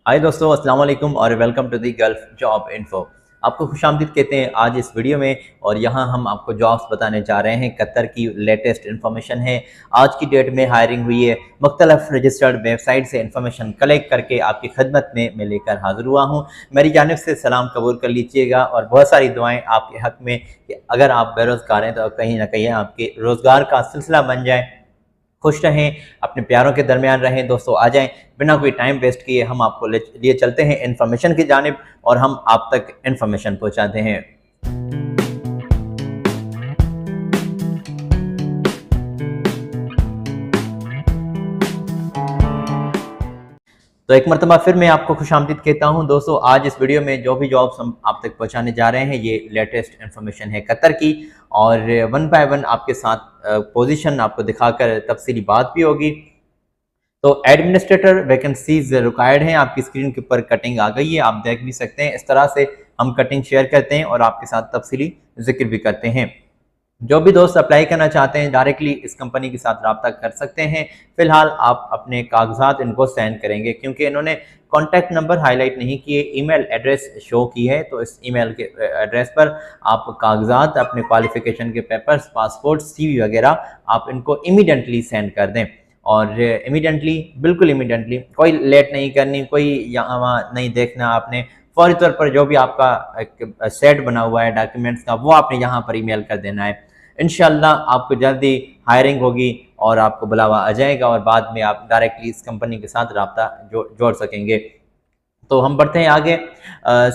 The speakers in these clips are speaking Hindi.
हाय दोस्तों, अस्सलाम वालेकुम और welcome to the Gulf Job Info. आपको खुशामदीद कहते हैं आज इस वीडियो में। और यहाँ हम आपको जॉब्स बताने जा रहे हैं। कतर की लेटेस्ट इन्फॉर्मेशन है। आज की डेट में हायरिंग हुई है। मुख्तलिफ रजिस्टर्ड वेबसाइट से इन्फॉर्मेशन कलेक्ट करके आपकी खदमत में मैं लेकर हाजिर हुआ हूँ। मेरी जानिब से सलाम कबूल कर लीजिएगा और बहुत सारी दुआएँ आपके हक़ में कि अगर आप बेरोज़गार हैं तो कहीं ना कहीं आपके रोज़गार का सिलसिला बन जाए। खुश रहें, अपने प्यारों के दरमियान रहें। दोस्तों आ जाएं, बिना कोई टाइम वेस्ट किए हम आपको लिए चलते हैं इन्फॉर्मेशन की जानिब और हम आप तक इन्फॉर्मेशन पहुंचाते हैं। तो एक मरतबा फिर मैं आपको खुशामदीद कहता हूँ। दोस्तों आज इस वीडियो में जो भी जॉब्स हम आप तक पहुँचाने जा रहे हैं ये लेटेस्ट इन्फॉर्मेशन है कतर की, और वन बाय वन आपके साथ पोजीशन आपको दिखाकर तफसीली बात भी होगी। तो एडमिनिस्ट्रेटर वैकेंसीज रिक्वायर्ड हैं। आपकी स्क्रीन के ऊपर कटिंग आ गई है, आप देख भी सकते हैं। इस तरह से हम कटिंग शेयर करते हैं और आपके साथ तफसीली जिक्र भी करते हैं। जो भी दोस्त अप्लाई करना चाहते हैं डायरेक्टली इस कंपनी के साथ रब्ता कर सकते हैं। फिलहाल आप अपने कागजात इनको सेंड करेंगे, क्योंकि इन्होंने कॉन्टैक्ट नंबर हाईलाइट नहीं किए, ईमेल एड्रेस शो की है। तो इस ईमेल के एड्रेस पर आप कागजात, अपने क्वालिफिकेशन के पेपर्स, पासपोर्ट, CV वगैरह आप इनको इमीडिएटली सेंड कर दें। और इमीडिएटली, बिल्कुल इमीडिएटली, कोई लेट नहीं करनी, कोई यहाँ वहाँ नहीं देखना। आपने फौरी तौर पर जो भी आपका एक सेट बना हुआ है डॉक्यूमेंट्स का वो आपने यहाँ पर ईमेल कर देना है। इंशाल्लाह आपको जल्दी हायरिंग होगी और आपको बुलावा आ जाएगा और बाद में आप डायरेक्टली इस कंपनी के साथ रब्ता जोड़ सकेंगे। तो हम बढ़ते हैं आगे।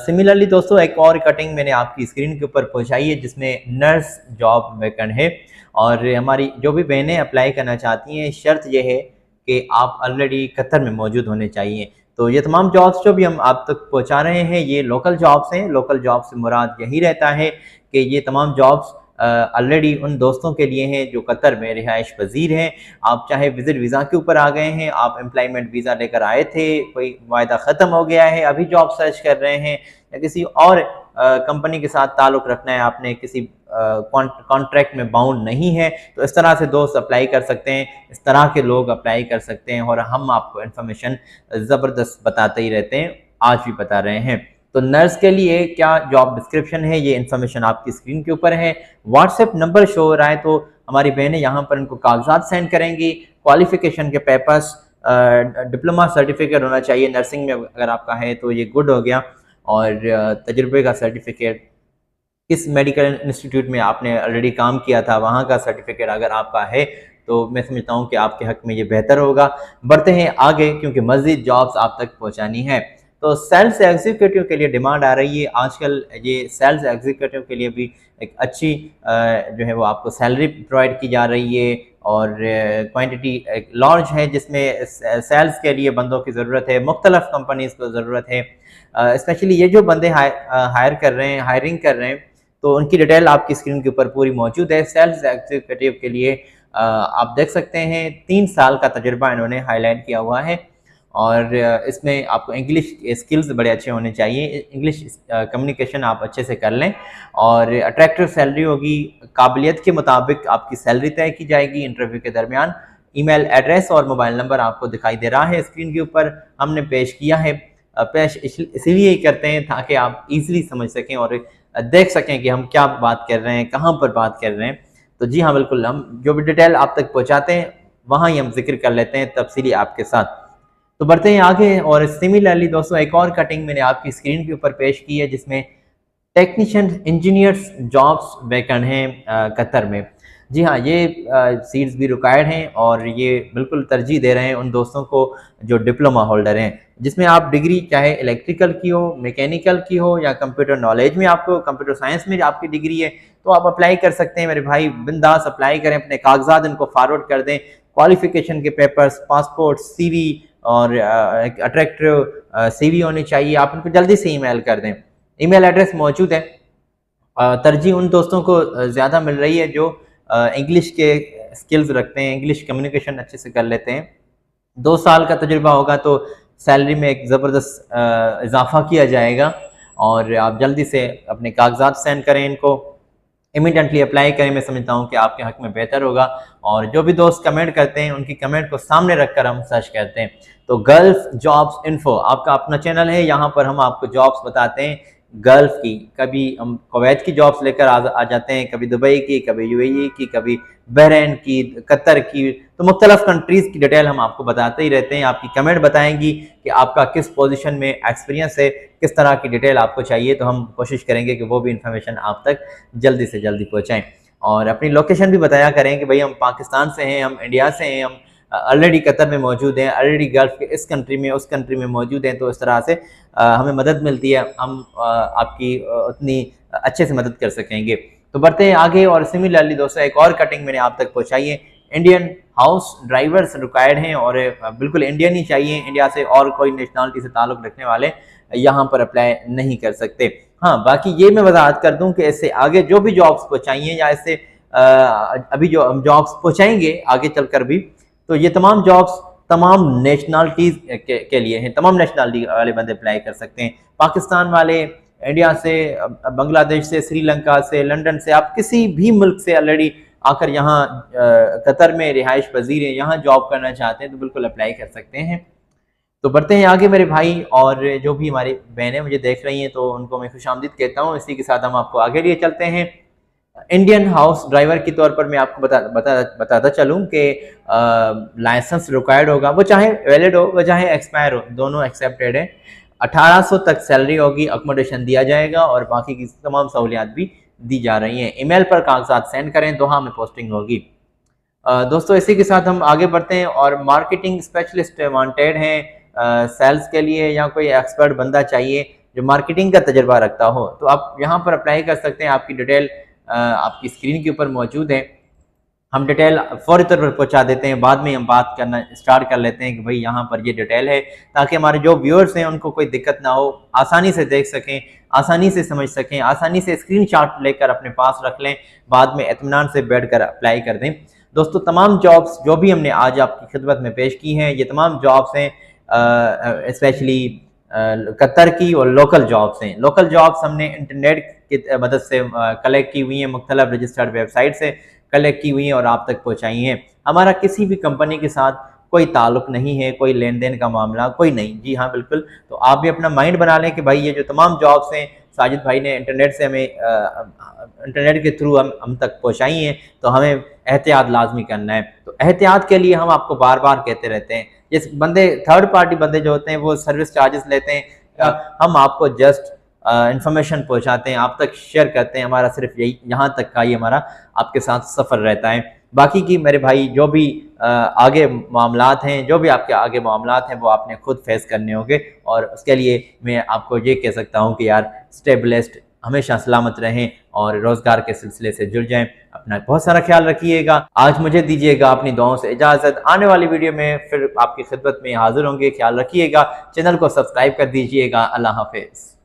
सिमिलरली दोस्तों एक और कटिंग मैंने आपकी स्क्रीन के ऊपर पहुंचाई है जिसमें नर्स जॉब वैकेंट है। और हमारी जो भी बहनें अप्लाई करना चाहती हैं, शर्त यह है कि आप ऑलरेडी कतर में मौजूद होने चाहिए। तो ये तमाम जॉब्स जो भी हम आप तक पहुंचा रहे हैं ये लोकल जॉब्स हैं। लोकल जॉब से मुराद यही रहता है कि ये तमाम जॉब्स ऑलरेडी उन दोस्तों के लिए हैं जो कतर में रिहाइश पजीर हैं। आप चाहे विजिट वीज़ा के ऊपर आ गए हैं, आप एम्प्लॉयमेंट वीज़ा लेकर आए थे, कोई वायदा ख़त्म हो गया है, अभी जॉब सर्च कर रहे हैं, या किसी और कंपनी के साथ ताल्लुक़ रखना है, आपने किसी कॉन्ट्रैक्ट में बाउंड नहीं है, तो इस तरह से दोस्त अप्लाई कर सकते हैं। इस तरह के लोग अप्लाई कर सकते हैं और हम आपको इन्फॉर्मेशन ज़बरदस्त बताते ही रहते हैं, आज भी बता रहे हैं। तो नर्स के लिए क्या जॉब डिस्क्रिप्शन है ये इन्फॉर्मेशन आपकी स्क्रीन के ऊपर है। व्हाट्सएप नंबर शो हो रहा है, तो हमारी बहनें यहाँ पर इनको कागजात सेंड करेंगी। क्वालिफिकेशन के पेपर्स, डिप्लोमा सर्टिफिकेट होना चाहिए नर्सिंग में अगर आपका है तो ये गुड हो गया। और तजुर्बे का सर्टिफिकेट, किस मेडिकल इंस्टीट्यूट में आपने ऑलरेडी काम किया था वहाँ का सर्टिफिकेट अगर आपका है तो मैं समझता हूँ कि आपके हक में ये बेहतर होगा। बढ़ते हैं आगे क्योंकि मज़ीद जॉब्स आप तक पहुँचानी है। तो सेल्स एग्जीक्यूटिव के लिए डिमांड आ रही है आजकल। ये सेल्स एग्जीक्यूटिव के लिए भी एक अच्छी जो है वो आपको सैलरी प्रोवाइड की जा रही है और क्वांटिटी एक लॉन्च है जिसमें सेल्स के लिए बंदों की ज़रूरत है। मुख्तलिफ कंपनीज़ को ज़रूरत है। स्पेशली ये जो बंदे हायर कर रहे हैं, हायरिंग कर रहे हैं, तो उनकी डिटेल आपकी स्क्रीन के ऊपर पूरी मौजूद है। सेल्स एग्जीक्यूटिव के लिए आप देख सकते हैं 3 साल का तजुर्बा इन्होंने हाईलाइट किया हुआ है। और इसमें आपको इंग्लिश स्किल्स बड़े अच्छे होने चाहिए, इंग्लिश कम्युनिकेशन आप अच्छे से कर लें। और अट्रैक्टिव सैलरी होगी, काबिलियत के मुताबिक आपकी सैलरी तय की जाएगी इंटरव्यू के दरमियान। ईमेल एड्रेस और मोबाइल नंबर आपको दिखाई दे रहा है स्क्रीन के ऊपर, हमने पेश किया है। पेश इसीलिए करते हैं ताकि आप इजीली समझ सकें और देख सकें कि हम क्या बात कर रहे हैं, कहाँ पर बात कर रहे हैं। तो जी हाँ बिल्कुल, हम जो भी डिटेल आप तक पहुँचाते हैं वहाँ ही हम जिक्र कर लेते हैं तफसीली आपके साथ। तो बढ़ते हैं आगे। और सिमिलरली दोस्तों एक और कटिंग मैंने आपकी स्क्रीन के ऊपर पेश की है जिसमें टेक्नीशियन इंजीनियर्स जॉब्स वैकेंट हैं कतर में। जी हाँ, ये सीट्स भी रिक्वायर्ड हैं और ये बिल्कुल तरजीह दे रहे हैं उन दोस्तों को जो डिप्लोमा होल्डर हैं, जिसमें आप डिग्री चाहे इलेक्ट्रिकल की हो, मैकेनिकल की हो या कंप्यूटर नॉलेज में, आपको कंप्यूटर साइंस में आपकी डिग्री है तो आप अप्लाई कर सकते हैं। मेरे भाई बिंदास अप्लाई करें, अपने कागजात इनको फॉरवर्ड कर दें, क्वालिफिकेशन के पेपर्स, पासपोर्ट, CV और एक अट्रैक्टिव CV होनी चाहिए। आप इनको जल्दी से ईमेल कर दें, ईमेल एड्रेस मौजूद है। तरजीह उन दोस्तों को ज़्यादा मिल रही है जो इंग्लिश के स्किल्स रखते हैं, इंग्लिश कम्युनिकेशन अच्छे से कर लेते हैं। 2 साल का तजुर्बा होगा तो सैलरी में एक ज़बरदस्त इजाफा किया जाएगा। और आप जल्दी से अपने कागजात सेंड करें इनको। इमीडिएटली अप्लाई करें। मैं समझता हूँ कि आपके हक में बेहतर होगा। और जो भी दोस्त कमेंट करते हैं उनकी कमेंट को सामने रखकर हम सर्च करते हैं। तो गल्फ जॉब्स इन्फो आपका अपना चैनल है, यहाँ पर हम आपको जॉब्स बताते हैं गल्फ की। कभी हम कुवैत की जॉब्स लेकर आ जाते हैं, कभी दुबई की, कभी यूएई की, कभी बहरीन की, कतर की। तो मुख्तलिफ कंट्रीज़ की डिटेल हम आपको बताते ही रहते हैं। आपकी कमेंट बताएंगी कि आपका किस पोजीशन में एक्सपीरियंस है, किस तरह की डिटेल आपको चाहिए, तो हम कोशिश करेंगे कि वो भी इंफॉर्मेशन आप तक जल्दी से जल्दी पहुँचाएँ। और अपनी लोकेशन भी बताया करें कि भाई हम पाकिस्तान से हैं, हम इंडिया से हैं, हम ऑलरेडी कतर में मौजूद हैं, ऑलरेडी गल्फ के इस कंट्री में उस कंट्री में मौजूद हैं। तो इस तरह से हमें मदद मिलती है, हम आपकी उतनी अच्छे से मदद कर सकेंगे। तो बढ़ते हैं आगे। और सिमिलरली दोस्तों एक और कटिंग मैंने आप तक पहुँचाई है। इंडियन हाउस ड्राइवर्स रिक्वायर्ड हैं और बिल्कुल इंडियन ही चाहिए, इंडिया से और कोई नेशनलिटी से ताल्लुक़ रखने वाले यहाँ पर अप्लाई नहीं कर सकते। हाँ, बाकी ये मैं वजाहत कर दूँ कि इससे आगे जो भी जॉब्स पहुँचाई हैं या इससे अभी जो हम जॉब्स पहुँचाएंगे आगे चलकर भी, तो ये तमाम जॉब्स तमाम नेशनलिटीज़ के लिए हैं। तमाम नेशनलिटी वाले बंदे अप्लाई कर सकते हैं, पाकिस्तान वाले, इंडिया से, बांग्लादेश से, श्रीलंका से, लंदन से, आप किसी भी मुल्क से ऑलरेडी आकर यहाँ कतर में रिहाइश पजीर हैं, यहाँ जॉब करना चाहते हैं तो बिल्कुल अप्लाई कर सकते हैं। तो बढ़ते हैं आगे मेरे भाई। और जो भी हमारी बहनें मुझे देख रही हैं तो उनको मैं खुशामदीद कहता हूँ। इसी के साथ हम आपको आगे लिए चलते हैं। इंडियन हाउस ड्राइवर के तौर पर मैं आपको बताता चलूँ कि लाइसेंस रिक्वायर्ड होगा, वो चाहे वैलिड हो वो चाहे एक्सपायर हो, दोनों एक्सेप्टेड है। 1800 तक सैलरी होगी, अकोमोडेशन दिया जाएगा और बाकी की तमाम सहूलियात भी दी जा रही हैं। ईमेल पर कागजात सेंड करें तो हाँ में पोस्टिंग होगी। दोस्तों इसी के साथ हम आगे बढ़ते हैं। और मार्केटिंग स्पेशलिस्ट वांटेड हैं सेल्स के लिए, या कोई एक्सपर्ट बंदा चाहिए जो मार्केटिंग का तजर्बा रखता हो, तो आप यहाँ पर अप्लाई कर सकते हैं। आपकी डिटेल आपकी स्क्रीन के ऊपर मौजूद है। हम डिटेल फौरी तौर पर पहुँचा देते हैं, बाद में हम बात करना स्टार्ट कर लेते हैं कि भाई यहाँ पर ये डिटेल है, ताकि हमारे जो व्यूअर्स हैं उनको कोई दिक्कत ना हो, आसानी से देख सकें, आसानी से समझ सकें, आसानी से स्क्रीनशॉट लेकर अपने पास रख लें, बाद में इत्मीनान से बैठकर अप्लाई कर दें। दोस्तों तमाम जॉब्स जो भी हमने आज आपकी खिदमत में पेश की हैं, ये तमाम जॉब्स हैं स्पेशली कतर की और लोकल जॉब्स हैं। लोकल जॉब्स हमने इंटरनेट की मदद से कलेक्ट की हुई हैं, मुख्तलिफ रजिस्टर्ड वेबसाइट से कलेक्ट की हुई हैं और आप तक पहुँचाई हैं। हमारा किसी भी कंपनी के साथ कोई ताल्लुक़ नहीं है, कोई लेन देन का मामला कोई नहीं। जी हाँ बिल्कुल। तो आप भी अपना माइंड बना लें कि भाई ये जो तमाम जॉब्स हैं साजिद भाई ने इंटरनेट से हमें इंटरनेट के थ्रू हम तक पहुँचाई हैं, तो हमें एहतियात लाजमी करना है। तो एहतियात के लिए हम आपको बार बार कहते रहते हैं, जिस बंदे थर्ड पार्टी बंदे जो होते हैं वो सर्विस चार्जेस लेते हैं, हम आपको जस्ट इंफॉर्मेशन पहुंचाते हैं, आप तक शेयर करते हैं। हमारा सिर्फ यही यहाँ तक का ही हमारा आपके साथ सफ़र रहता है। बाकी की मेरे भाई जो भी आगे मामलात हैं, जो भी आपके आगे मामलात हैं, वो आपने खुद फेस करने होंगे। और उसके लिए मैं आपको ये कह सकता हूँ कि यार स्टे ब्लेस्ड, हमेशा सलामत रहें और रोज़गार के सिलसिले से जुड़ जाएं। अपना बहुत सारा ख्याल रखिएगा। आज मुझे दीजिएगा अपनी दुआओं से इजाज़त। आने वाली वीडियो में फिर आपकी खिदमत में हाजिर होंगे। ख्याल रखिएगा, चैनल को सब्सक्राइब कर दीजिएगा। अल्लाह हाफिज़।